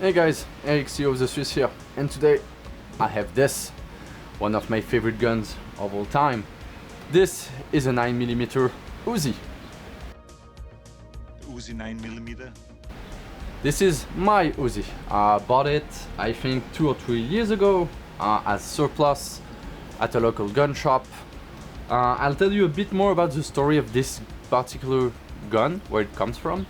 Hey guys, Eric, CEO of the Swiss here, and today I have this, one of my favorite guns of all time. This is a 9mm UZI. UZI 9mm. This is my UZI. I bought it, I think 2 or 3 years ago as surplus at a local gun shop. I'll tell you a bit more about the story of this particular gun, where it comes from.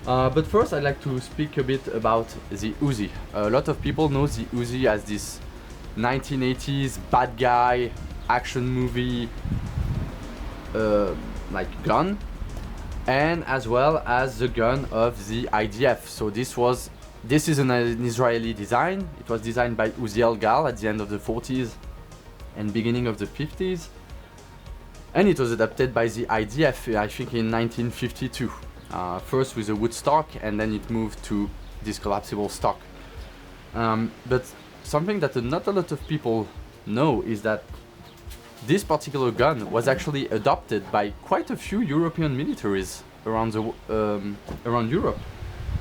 But first I'd like to speak a bit about the UZI. A lot of people know the UZI as this 1980s bad guy action movie like gun, and as well as the gun of the IDF. So this is an Israeli design. It was designed by UZI Gal at the end of the 40s and beginning of the 50s, and it was adapted by the IDF I think in 1952. First with a wood stock, and then it moved to this collapsible stock. But something that not a lot of people know is that this particular gun was actually adopted by quite a few European militaries around Europe.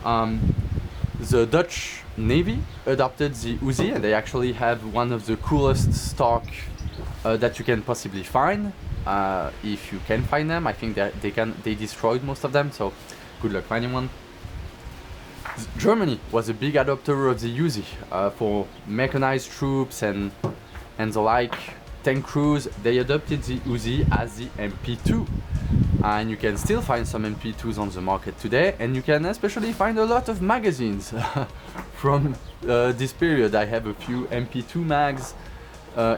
The Dutch Navy adopted the UZI, and they actually have one of the coolest stock that you can possibly find. If you can find them, I think that they destroyed most of them, so good luck finding one. Germany was a big adopter of the UZI for mechanized troops and the like, tank crews. They adopted the UZI as the MP2, and you can still find some MP2s on the market today, and you can especially find a lot of magazines from this period. I have a few MP2 mags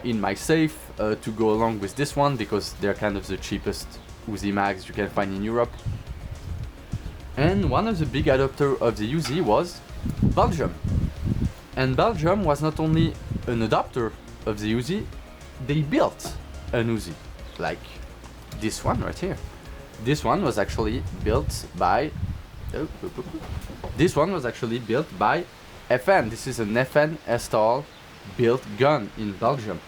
in my safe to go along with this one, because they're kind of the cheapest UZI mags you can find in Europe. And one of the big adopters of the UZI was Belgium. And Belgium was not only an adopter of the UZI, they built an UZI, like this one right here. This one was actually built by FN. This is an FN Herstal built gun in Belgium.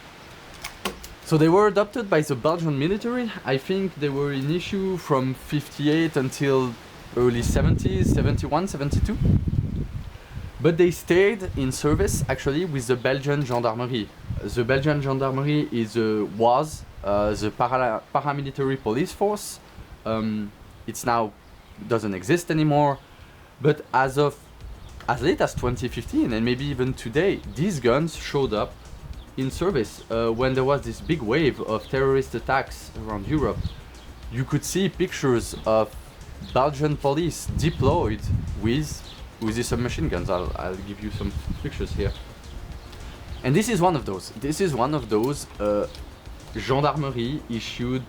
So they were adopted by the Belgian military. I think they were in issue from 58 until early 70s, 71, 72. But they stayed in service actually with the Belgian gendarmerie. The Belgian gendarmerie was the paramilitary police force. It's now doesn't exist anymore. But as late as 2015, and maybe even today, these guns showed up in service when there was this big wave of terrorist attacks around Europe. You could see pictures of Belgian police deployed with these submachine guns. I'll give you some pictures here. And this is one of those. This is one of those gendarmerie issued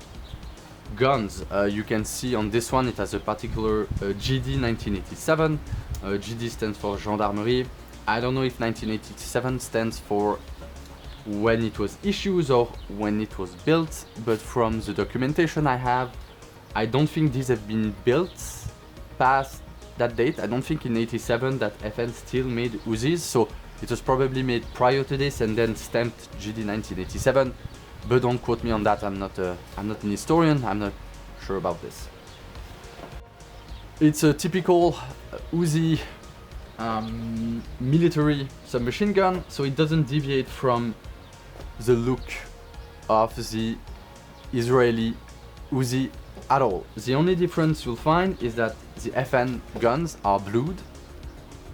guns. You can see on this one it has a particular GD 1987. GD stands for gendarmerie. I don't know if 1987 stands for when it was issued or when it was built, but from the documentation I have, I don't think these have been built past that date. I don't think in 87 that FN still made UZIs, so it was probably made prior to this and then stamped GD 1987. But don't quote me on that. I'm not an historian. I'm not sure about this. It's a typical UZI military submachine gun, so it doesn't deviate from the look of the Israeli UZI at all. The only difference you'll find is that the FN guns are blued,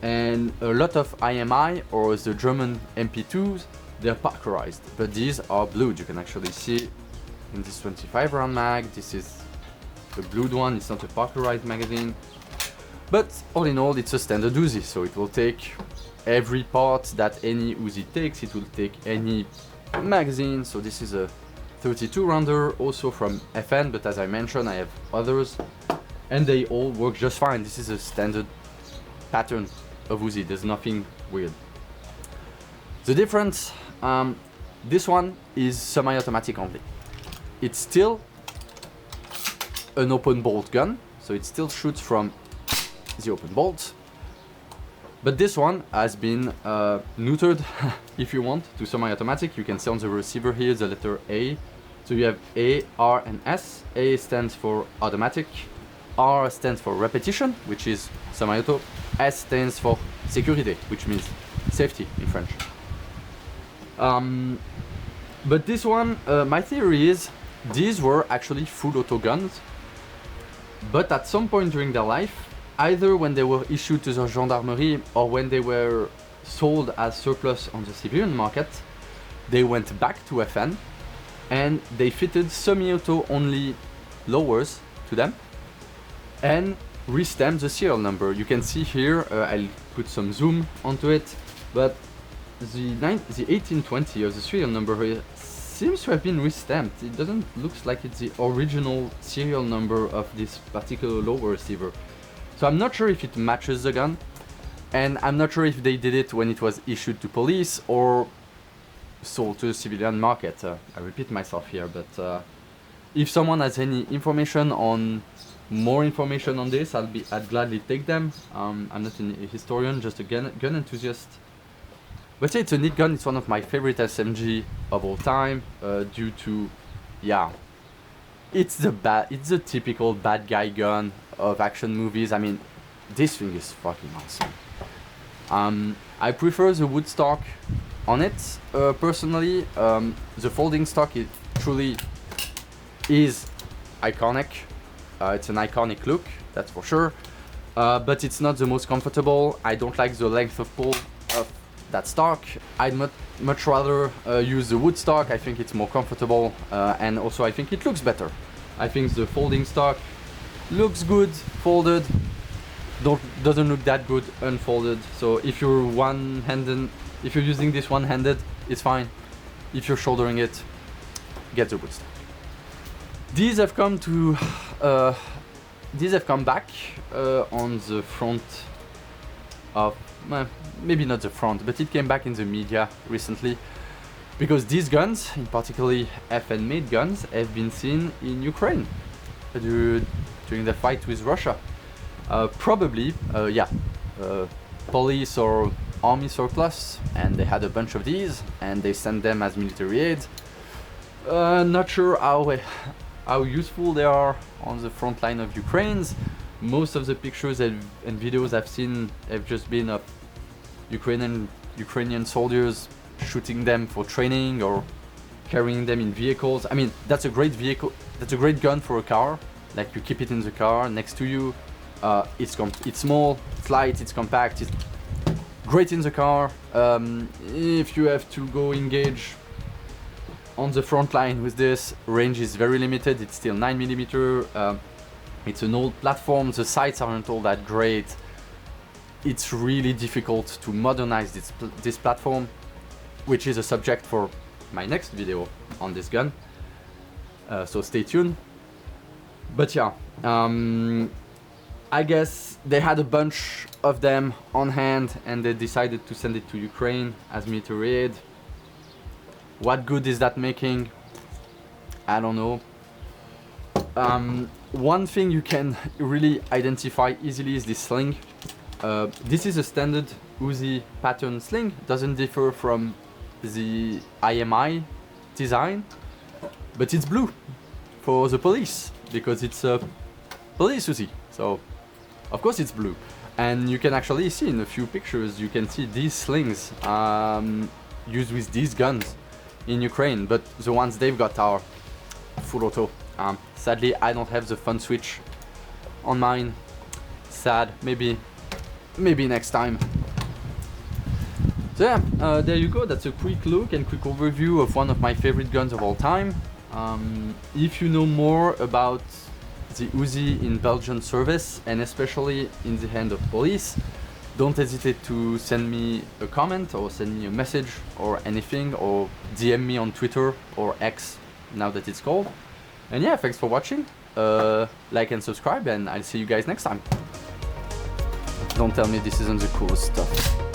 and a lot of IMI or the German MP2s, they're parkerized, but these are blued. You can actually see in this 25 round mag, this is a blued one. It's not a parkerized magazine, but all in all it's a standard UZI, so it will take every part that any UZI takes. It will take any magazine. So this is a 32 rounder, also from FN, but as I mentioned I have others and they all work just fine. This is a standard pattern of UZI. There's nothing weird. The difference, this one is semi-automatic only. It's still an open bolt gun, so it still shoots from the open bolt, but this one has been neutered if you want to semi-automatic. You can see on the receiver here the letter A, so you have A, R and S. A stands for automatic, R stands for repetition, which is semi-auto, S stands for sécurité, which means safety in French. But this one, my theory is these were actually full auto guns, but at some point during their life, either when they were issued to the gendarmerie or when they were sold as surplus on the civilian market, they went back to FN and they fitted semi-auto only lowers to them and re-stamped the serial number. You can see here, I'll put some zoom onto it, but the 1820 of the serial number here seems to have been re-stamped. It doesn't look like it's the original serial number of this particular lower receiver. So I'm not sure if it matches the gun, and I'm not sure if they did it when it was issued to police or sold to the civilian market. I repeat myself here, but if someone has any information on more information on this, I'd gladly take them. I'm not a historian, just a gun enthusiast. But yeah, it's a neat gun. It's one of my favorite SMG of all time, due to, yeah, it's the typical bad guy gun of action movies. I mean, this thing is fucking awesome. I prefer the wood stock on it, personally. The folding stock, it truly is iconic. It's an iconic look, that's for sure. But it's not the most comfortable. I don't like the length of pull of that stock. I'd much rather use the wood stock. I think it's more comfortable, and also I think it looks better. I think the folding stock looks good folded, doesn't look that good unfolded. So if you're using this one-handed, it's fine. If you're shouldering it, get the wood stock. These have come back on the front of, maybe not the front, but it came back in the media recently, because these guns, in particularly FN-made guns, have been seen in Ukraine during the fight with Russia. Probably, police or army surplus, and they had a bunch of these, and they sent them as military aid. Not sure how useful they are on the front line of Ukraine's. Most of the pictures and videos I've seen have just been of Ukrainian soldiers shooting them for training or carrying them in vehicles. I mean, that's a great vehicle. That's a great gun for a car. Like, you keep it in the car next to you. It's small, it's light, it's compact. It's great in the car. If you have to go engage on the front line with this, range is very limited. It's still 9mm. It's an old platform. The sights aren't all that great. It's really difficult to modernize this platform, which is a subject for my next video on this gun. So stay tuned. But yeah, I guess they had a bunch of them on hand and they decided to send it to Ukraine as military aid. What good is that making? I don't know. One thing you can really identify easily is this sling. This is a standard UZI pattern sling. Doesn't differ from the IMI design, but it's blue for the police because it's a police UZI. So of course it's blue, and you can actually see in a few pictures, you can see these slings used with these guns in Ukraine, but the ones they've got are full auto. Sadly, I don't have the fun switch on mine. Sad. Maybe next time. So yeah, there you go. That's a quick look and quick overview of one of my favorite guns of all time. If you know more about the UZI in Belgian service, and especially in the hand of police, don't hesitate to send me a comment or send me a message or anything, or DM me on Twitter or X, now that it's called. And yeah, thanks for watching. Like and subscribe, and I'll see you guys next time. Don't tell me this isn't the coolest stuff.